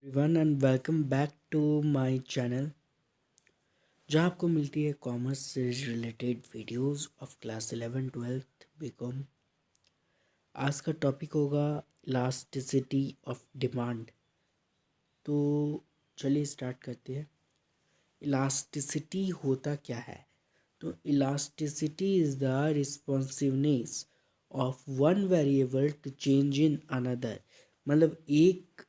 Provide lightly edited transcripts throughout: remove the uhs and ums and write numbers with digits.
Everyone and welcome back to my channel जहां आपको मिलती है कॉमर्स से related videos of class 11 12th BCom. आज का टॉपिक होगा इलास्टिसिटी ऑफ डिमांड। तो चलिए स्टार्ट करते हैं। इलास्टिसिटी होता क्या है? तो elasticity is the responsiveness of one variable to change in another. मतलब एक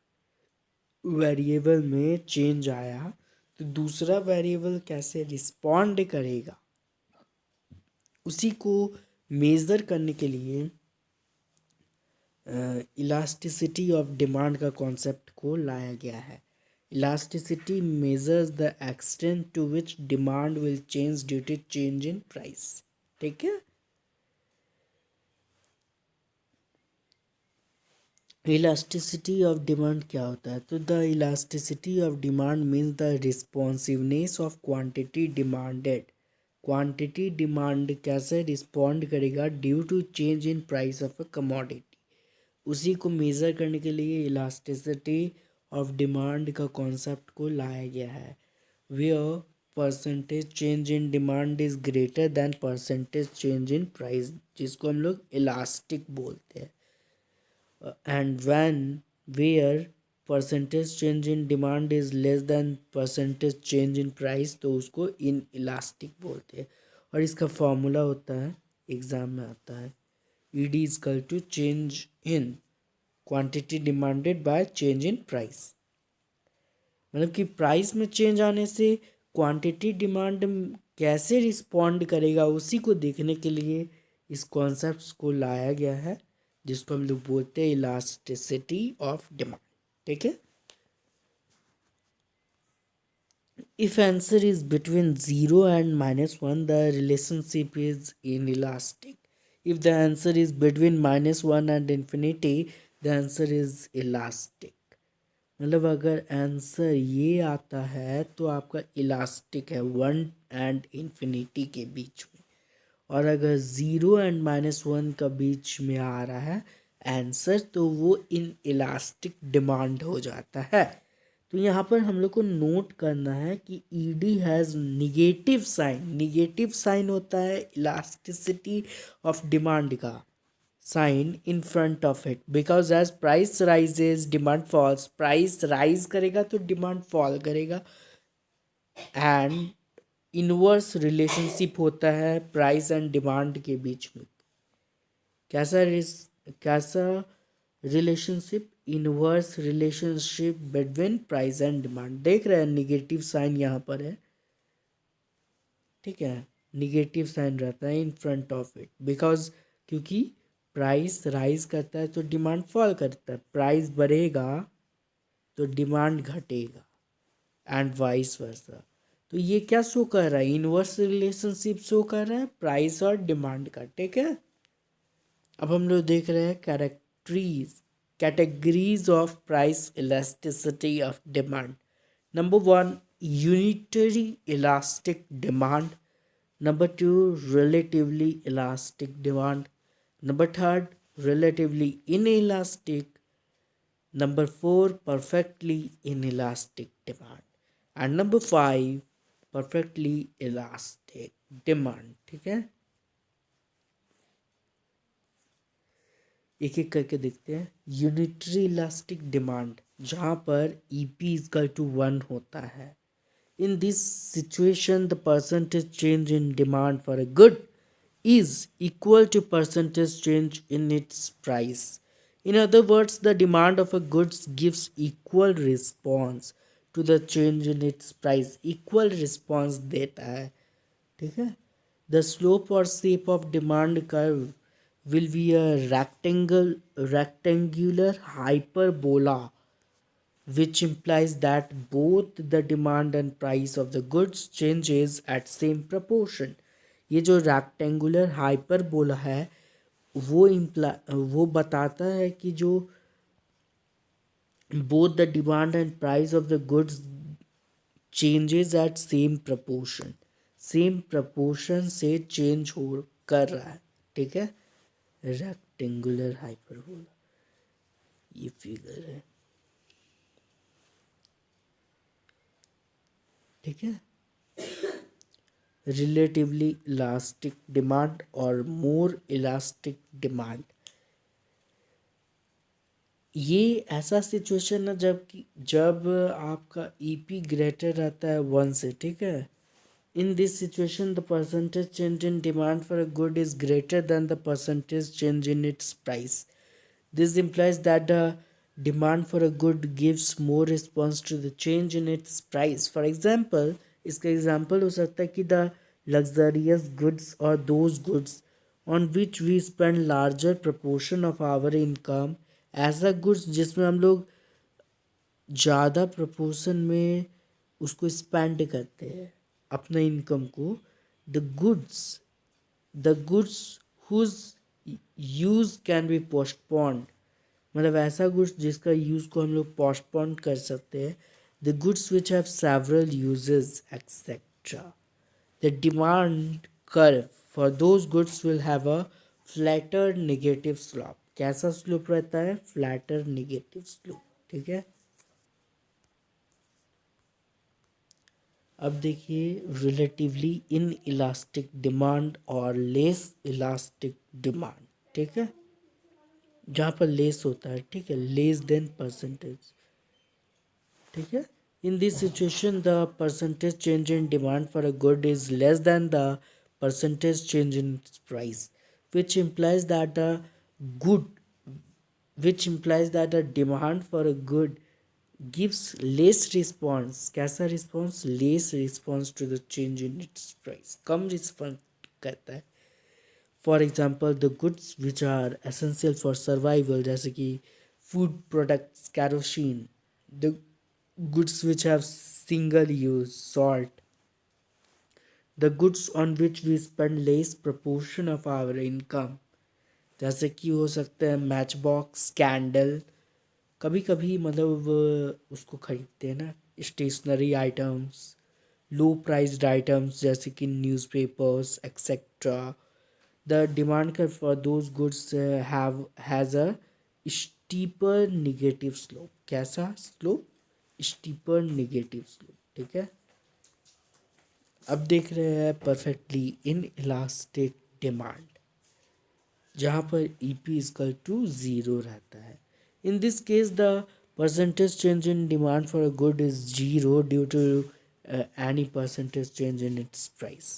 वेरिएबल में चेंज आया तो दूसरा वेरिएबल कैसे रिस्पॉन्ड करेगा, उसी को मेज़र करने के लिए इलास्टिसिटी ऑफ डिमांड का कॉन्सेप्ट को लाया गया है। Elasticity measures the extent to which demand will change due to change in price. ठीक है। इलास्टिसिटी ऑफ डिमांड क्या होता है? तो the elasticity of demand means the responsiveness of quantity demanded. Quantity demand कैसे रिस्पॉन्ड करेगा due to change in price of a commodity, उसी को मेज़र करने के लिए इलास्टिसिटी ऑफ डिमांड का कॉन्सेप्ट को लाया गया है। Where percentage change in demand is greater than percentage change in price, जिसको हम लोग इलास्टिक बोलते हैं। And when where percentage change in demand is less than percentage change in price, तो उसको इन इलास्टिक बोलते हैं। और इसका फॉर्मूला होता है, एग्जाम में आता है, ED is equal to change in quantity demanded by change in price. मतलब कि प्राइस में चेंज आने से क्वांटिटी डिमांड कैसे रिस्पॉन्ड करेगा, उसी को देखने के लिए इस कॉन्सेप्ट को लाया गया है, जिसको हम लोग बोलते हैं इलास्टिसिटी ऑफ डिमांड। ठीक है। If answer is between 0 and -1, the relationship is inelastic. If the answer is between -1 and infinity, the answer is elastic. मतलब अगर आंसर ये आता है तो आपका इलास्टिक है 1 एंड इंफिनिटी के बीच में, और अगर 0 एंड -1 का बीच में आ रहा है आंसर, तो वो इन इलास्टिक डिमांड हो जाता है। तो यहाँ पर हम लोग को नोट करना है कि ED has negative sign. Negative sign होता है इलास्टिसिटी ऑफ डिमांड का sign in front of it, because as price rises demand falls. Price rise करेगा तो डिमांड फॉल करेगा। एंड इनवर्स रिलेशनशिप होता है प्राइस एंड डिमांड के बीच में। कैसा relationship? Inverse relationship between price and demand. देख रहे हैं निगेटिव साइन यहाँ पर है। ठीक है, निगेटिव साइन रहता है इन फ्रंट ऑफ इट, बिकॉज क्योंकि प्राइस राइज करता है तो डिमांड फॉल करता है, प्राइस बढ़ेगा तो डिमांड घटेगा, एंड वाइस वर्सा। तो ये क्या शो कर रहा है? इनवर्स रिलेशनशिप शो कर रहा है प्राइस और डिमांड का। ठीक है। अब हम लोग देख रहे हैं categories of price elasticity of demand. Number 1, unitary elastic demand. Number 2, relatively elastic demand. Number 3, relatively inelastic. Number 4, perfectly inelastic demand. And number 5, perfectly elastic demand. ठीक है, एक एक करके देखते हैं। यूनिटरी इलास्टिक डिमांड, जहाँ पर EP इक्वल टू 1 होता है। In this situation, the percentage change in demand for a good is equal to percentage change in its price. In other words, the demand of a goods gives equal response to the change in its price. Equal response देता है। ठीक है। The slope or shape of demand curve will be a rectangular hyperbola, which implies that both the demand and price of the goods changes at same proportion. ये जो rectangular hyperbola है वो बताता है कि जो both the demand and price of the goods changes at same proportion, same proportion से change हो कर रहा है। ठीक है, रेक्टेंगुलर हाइपरबोला ये फिगर है। ठीक है, रिलेटिवली इलास्टिक डिमांड और मोर इलास्टिक डिमांड। ये ऐसा सिचुएशन है जब आपका ईपी ग्रेटर रहता है 1 से, ठीक है। In this situation the percentage change in demand for a good is greater then the percentage change in its price. This implies that the demand for a good gives more response to the change in its price. For example, इसका example हो सकता है कि the luxurious goods or those goods on which we spend larger proportion of our income, ऐसा goods जिसमें हम लोग ज़्यादा प्रपोर्शन में उसको स्पेंड करते हैं अपना इनकम को, the goods the goods whose use can be postponed, मतलब ऐसा गुड्स जिसका यूज़ को हम लोग पोस्टपोन कर सकते हैं, the goods which have several uses etcetera. The demand curve for those goods will have a flatter negative slope. कैसा स्लोप रहता है? फ्लैटर नेगेटिव स्लोप, ठीक है। अब देखिए रिलेटिवली इन इलास्टिक डिमांड और लेस इलास्टिक डिमांड, ठीक है, जहाँ पर लेस होता है, ठीक है, लेस देन परसेंटेज, ठीक है। In this situation the percentage change in demand for a good is less then the percentage change in price, which implies that a good which implies that a demand for a good gives less response। कैसा response? less response to the change in its price, कम response करता है। For example the goods which are essential for survival, जैसे कि food products, kerosene, the goods which have single use, salt, the goods on which we spend less proportion of our income, जैसे कि हो सकते हैं match box, candle, कभी कभी मतलब उसको खरीदते हैं ना, स्टेशनरी आइटम्स, लो प्राइस्ड आइटम्स जैसे कि newspapers etcetera. The demand curve for those goods has a steeper negative slope। कैसा slope? steeper negative slope, ठीक है। अब देख रहे हैं परफेक्टली इन इलास्टिक डिमांड, जहाँ पर EP इक्वल टू 0 रहता है। In this case the percentage change in demand for a good is 0 due to any percentage change in its price.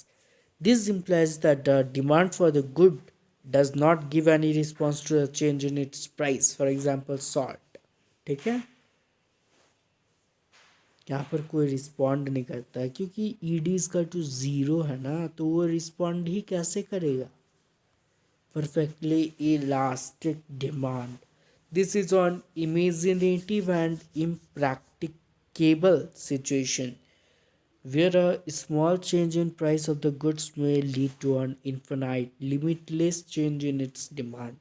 This implies that the demand for the good does not give any response to the change in its price. For example, salt, ठीक है, यहाँ पर कोई respond नहीं करता है क्योंकि ED इसका टू 0 है ना, तो वो रिस्पॉन्ड ही कैसे करेगा? Perfectly elastic demand. This is an imaginative and impracticable situation where a small change in price of the goods may lead to an infinite, limitless change in its demand.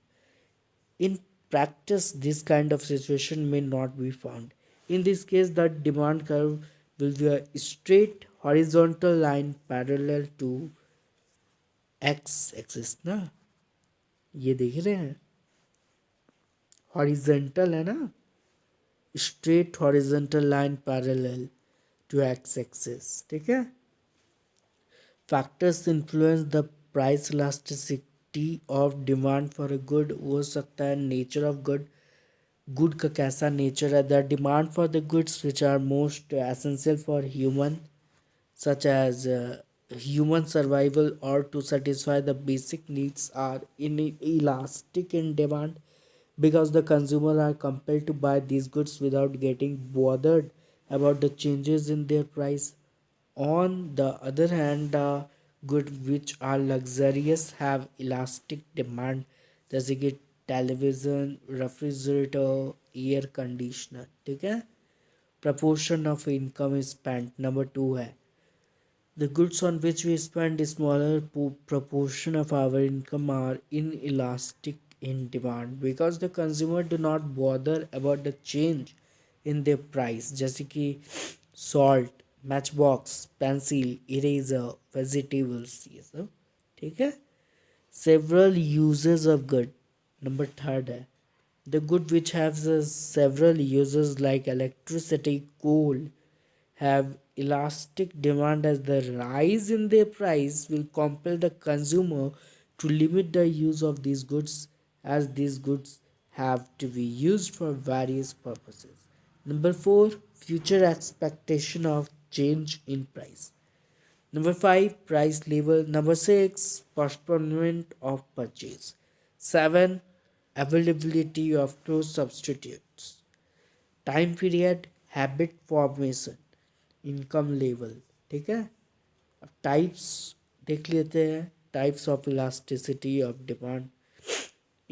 In practice, this kind of situation may not be found. In this case, the demand curve will be a straight horizontal line parallel to x axis ना, ये देख रहे हैं, horizontal है ना, straight horizontal line parallel to X axis, ठीक है। Factors influence the price elasticity of demand for a good, हो सकता है नेचर ऑफ गुड, गुड का कैसा नेचर है, the demand for the goods which are most essential for human such as human survival or to satisfy the basic needs are inelastic in demand because the consumer are compelled to buy these goods without getting bothered about the changes in their price. On the other hand, the goods which are luxurious have elastic demand, जैसे कि television, refrigerator, air conditioner, ठीक है। Proportion of income is spent, number 2 है the goods on which we spend a smaller proportion of our income are inelastic in demand because the consumer do not bother about the change in their price, जैसे कि salt, matchbox, pencil, eraser, vegetables, ये सब, ठीक है। several uses of good, number 3 है the good which have several uses like electricity, coal have elastic demand as the rise in their price will compel the consumer to limit the use of these goods as these goods have to be used for various purposes. Number 4, future expectation of change in price. Number 5, price level. Number 6, postponement of purchase. 7, availability of close substitutes. Time period, habit formation, income level. ठीक है, अब types देख लेते हैं. Types of elasticity of demand.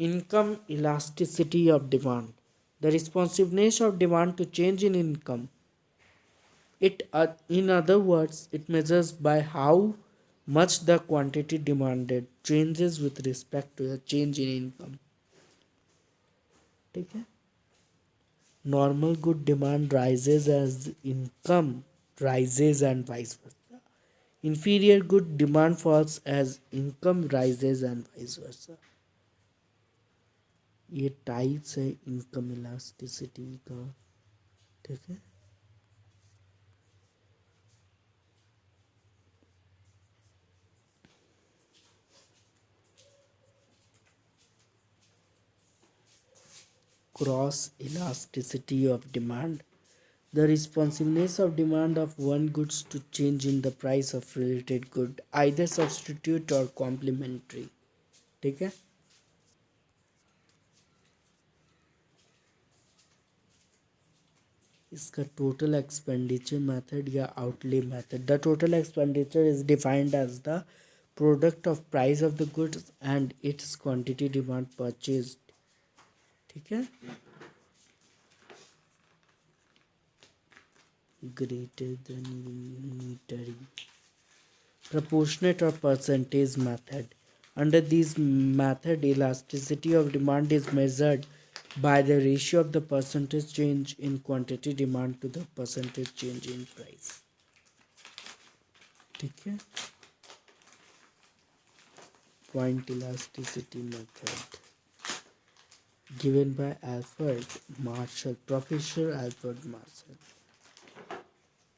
Income elasticity of demand, the responsiveness of demand to change in income. In other words, it measures by how much the quantity demanded changes with respect to the change in income. ठीक है. Normal good demand rises as income rises and vice versa. Inferior good demand falls as income rises and vice versa. ये types है income elasticity का. ठीक है. Cross elasticity of demand, the responsiveness of demand of one goods to change in the price of related good, either substitute or complementary. ठीक है. इसका total expenditure method या outlay method. The total expenditure is defined as the product of price of the goods and its quantity demand purchased. ठीक है. greater than unitary, proportionate or percentage method. Under these method, elasticity of demand is measured by the ratio of the percentage change in quantity demand to the percentage change in price. ठीक है. Point elasticity method given by Alfred Marshall, Professor Alfred Marshall.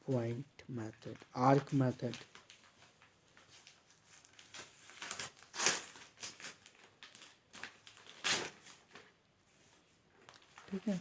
Point method, arc method. ठीक है.